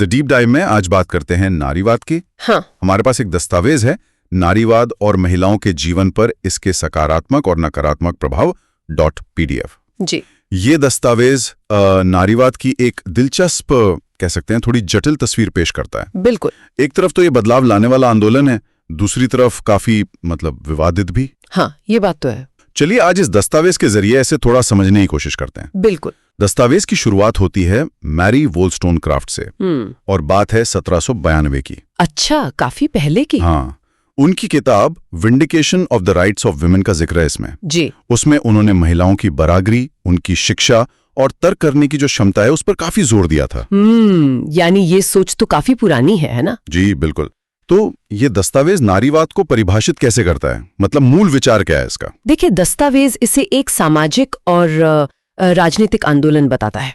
The deep dive में आज बात करते हैं नारीवाद की। हाँ। हमारे पास एक दस्तावेज है, नारीवाद और महिलाओं के जीवन पर इसके सकारात्मक और नकारात्मक प्रभाव .pdf। जी। ये दस्तावेज नारीवाद की एक दिलचस्प, कह सकते हैं थोड़ी जटिल तस्वीर पेश करता है। बिल्कुल। एक तरफ तो ये बदलाव लाने वाला आंदोलन है, दूसरी तरफ काफी विवादित भी। हाँ, ये बात तो है। चलिए आज इस दस्तावेज के जरिए इसे थोड़ा समझने की कोशिश करते हैं। बिल्कुल। दस्तावेज की शुरुआत होती है मैरी वोलस्टोनक्राफ्ट से और बात है 1792 की। अच्छा, काफी पहले की। हाँ, उनकी किताब vindication of the rights of women का जिक्र है इसमें। जी। उसमें उन्होंने महिलाओं की बराबरी, उनकी शिक्षा और तर्क करने की जो क्षमता है उस पर काफी जोर दिया था। यानी ये सोच तो काफी पुरानी है ना? जी बिल्कुल। तो ये दस्तावेज नारीवाद को परिभाषित कैसे करता है, मतलब मूल विचार क्या है इसका? देखिए, दस्तावेज इसे एक सामाजिक और राजनीतिक आंदोलन बताता है।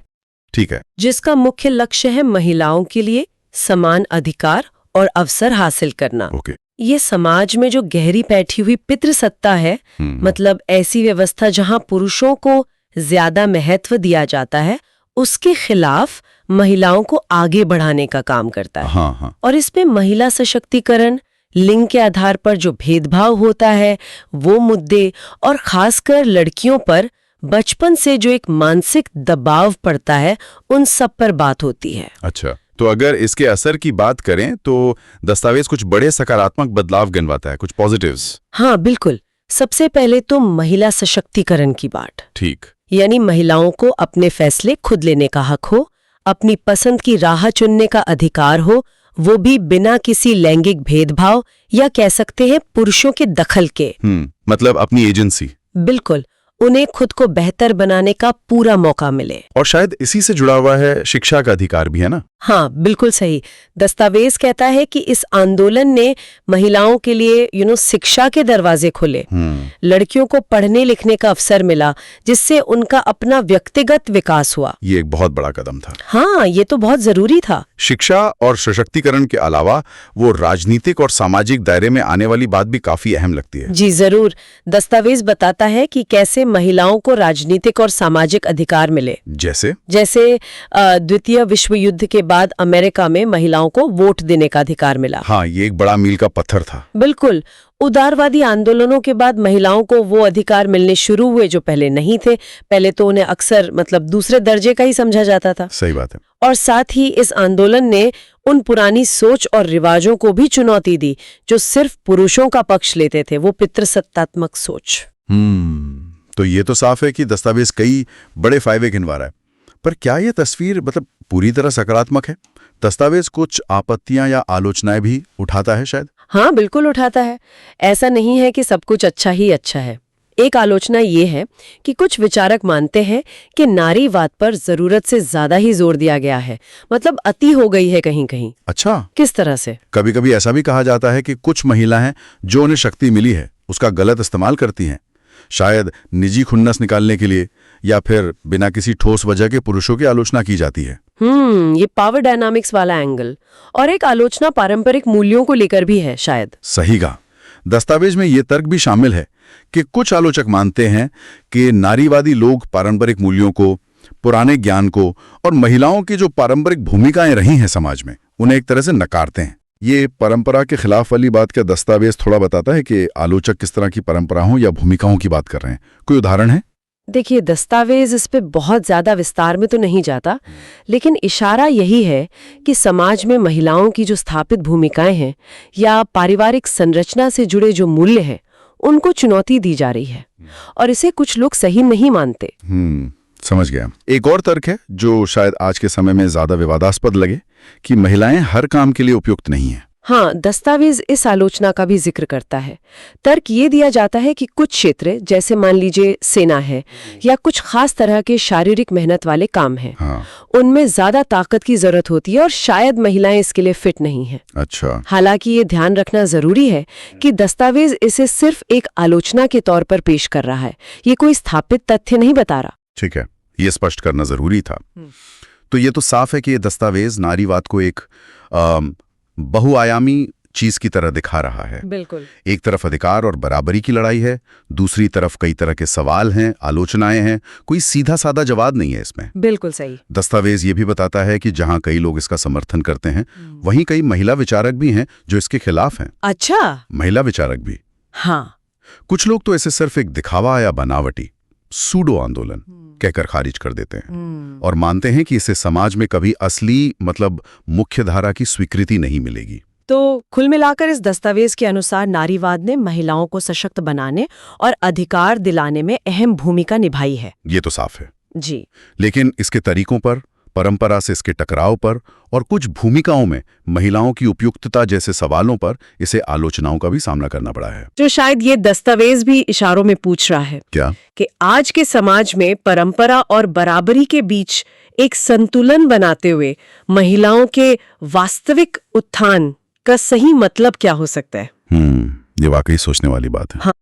ठीक है। जिसका मुख्य लक्ष्य है महिलाओं के लिए समान अधिकार और अवसर हासिल करना। ओके। ये समाज में जो गहरी बैठी हुई पितृसत्ता है, मतलब ऐसी व्यवस्था जहां पुरुषों को ज्यादा महत्व दिया जाता है, उसके खिलाफ महिलाओं को आगे बढ़ाने का काम करता है। हाँ। और इसमें महिला सशक्तिकरण, लिंग के आधार पर जो भेदभाव होता है वो मुद्दे, और खासकर लड़कियों पर बचपन से जो एक मानसिक दबाव पड़ता है, उन सब पर बात होती है। अच्छा, तो अगर इसके असर की बात करें तो दस्तावेज कुछ बड़े सकारात्मक बदलाव गिनवाता है, कुछ पॉजिटिव्स। हाँ बिल्कुल। सबसे पहले तो महिला सशक्तिकरण की बात। ठीक। यानी महिलाओं को अपने फैसले खुद लेने का हक हो, अपनी पसंद की राह चुनने का अधिकार हो, वो भी बिना किसी लैंगिक भेदभाव या कह सकते हैं पुरुषों के दखल के। मतलब अपनी एजेंसी। बिल्कुल, उन्हें खुद को बेहतर बनाने का पूरा मौका मिले। और शायद इसी से जुड़ा हुआ है शिक्षा का अधिकार भी, है ना? हाँ बिल्कुल सही। दस्तावेज कहता है कि इस आंदोलन ने महिलाओं के लिए शिक्षा के दरवाजे खोले। लड़कियों को पढ़ने लिखने का अवसर मिला, जिससे उनका अपना व्यक्तिगत विकास हुआ। ये एक बहुत बड़ा कदम था। हाँ, ये तो बहुत जरूरी था। शिक्षा और सशक्तिकरण के अलावा वो राजनीतिक और सामाजिक दायरे में आने वाली बात भी काफी अहम लगती है। जी जरूर। दस्तावेज बताता है कि कैसे महिलाओं को राजनीतिक और सामाजिक अधिकार मिले। जैसे द्वितीय विश्व युद्ध के बाद अमेरिका में महिलाओं को वोट देने का अधिकार मिला। हाँ, ये एक बड़ा मील का पत्थर था। बिल्कुल। उदारवादी आंदोलनों के बाद महिलाओं को वो अधिकार मिलने शुरू हुए जो पहले नहीं थे। पहले तो उन्हें अक्सर दूसरे दर्जे का ही समझा जाता था। सही बात है। और साथ ही इस आंदोलन ने उन पुरानी सोच और रिवाजों को भी चुनौती दी जो सिर्फ पुरुषों का पक्ष लेते थे, वो पितृसत्तात्मक सोच। तो ये तो साफ है कि दस्तावेज कई बड़े फायदे गिनवा रहा है, पर क्या ये तस्वीर पूरी तरह सकारात्मक है? दस्तावेज कुछ आपत्तियां या आलोचनाएं भी उठाता है शायद? हाँ बिल्कुल उठाता है। ऐसा नहीं है कि सब कुछ अच्छा ही अच्छा है। एक आलोचना ये है कि कुछ विचारक मानते हैं कि नारीवाद पर जरूरत से ज्यादा ही जोर दिया गया है, अति हो गई है कहीं कहीं। अच्छा, किस तरह से? कभी कभी ऐसा भी कहा जाता है कि कुछ महिलाएं जो उन्हें शक्ति मिली है उसका गलत इस्तेमाल करती हैं, शायद निजी खुन्नस निकालने के लिए, या फिर बिना किसी ठोस वजह के पुरुषों की आलोचना की जाती है। ये पावर डायनामिक्स वाला एंगल। और एक आलोचना पारंपरिक मूल्यों को लेकर भी है शायद। सही कहा। दस्तावेज में ये तर्क भी शामिल है कि कुछ आलोचक मानते हैं कि नारीवादी लोग पारंपरिक मूल्यों को, पुराने ज्ञान को और महिलाओं की जो पारंपरिक भूमिकाएं रही हैं समाज में, उन्हें एक तरह से नकारते हैं। ये परंपरा के खिलाफ वाली बात का दस्तावेज थोड़ा बताता है कि आलोचक किस तरह की परंपराओं या भूमिकाओं की बात कर रहे हैं। कोई उदाहरण है? देखिए, दस्तावेज इस पे बहुत ज्यादा विस्तार में तो नहीं जाता, लेकिन इशारा यही है कि समाज में महिलाओं की जो स्थापित भूमिकाएं हैं या पारिवारिक संरचना से जुड़े जो मूल्य हैं, उनको चुनौती दी जा रही है, और इसे कुछ लोग सही नहीं मानते। समझ गया। एक और तर्क है जो शायद आज के समय में ज्यादा विवादास्पद लगे, कि महिलाएं हर काम के लिए उपयुक्त नहीं हैं। हाँ, दस्तावेज इस आलोचना का भी जिक्र करता है। तर्क ये दिया जाता है कि कुछ क्षेत्र, जैसे मान लीजिए सेना है या कुछ खास तरह के शारीरिक मेहनत वाले काम हैं, उनमें ज्यादा ताकत की जरूरत होती है और शायद महिलाएं इसके लिए फिट नहीं हैं। अच्छा। हालांकि ये ध्यान रखना जरूरी है कि दस्तावेज इसे सिर्फ एक आलोचना के तौर पर पेश कर रहा है, ये कोई स्थापित तथ्य नहीं बता रहा। ठीक है, ये स्पष्ट करना जरूरी था। तो ये तो साफ है कि ये दस्तावेज नारीवाद को एक बहुआयामी चीज की तरह दिखा रहा है। बिल्कुल। एक तरफ अधिकार और बराबरी की लड़ाई है, दूसरी तरफ कई तरह के सवाल हैं, आलोचनाएं हैं, कोई सीधा साधा जवाब नहीं है इसमें। बिल्कुल सही। दस्तावेज ये भी बताता है कि जहां कई लोग इसका समर्थन करते हैं, वहीं कई महिला विचारक भी हैं जो इसके खिलाफ हैं। अच्छा। महिला विचारक भी। हाँ। कुछ लोग तो इसे सिर्फ एक दिखावा या बनावटी सूडो आंदोलन कहकर खारिज कर देते हैं और मानते हैं कि इससे समाज में कभी असली मतलब मुख्य धारा की स्वीकृति नहीं मिलेगी। तो कुल मिलाकर इस दस्तावेज के अनुसार नारीवाद ने महिलाओं को सशक्त बनाने और अधिकार दिलाने में अहम भूमिका निभाई है। ये तो साफ है जी। लेकिन इसके तरीकों पर, परंपरा से इसके टकराव पर और कुछ भूमिकाओं में महिलाओं की उपयुक्तता जैसे सवालों पर इसे आलोचनाओं का भी सामना करना पड़ा है। जो शायद ये दस्तावेज भी इशारों में पूछ रहा है क्या कि आज के समाज में परंपरा और बराबरी के बीच एक संतुलन बनाते हुए महिलाओं के वास्तविक उत्थान का सही मतलब क्या हो सकता है। ये वाकई सोचने वाली बात है। हाँ।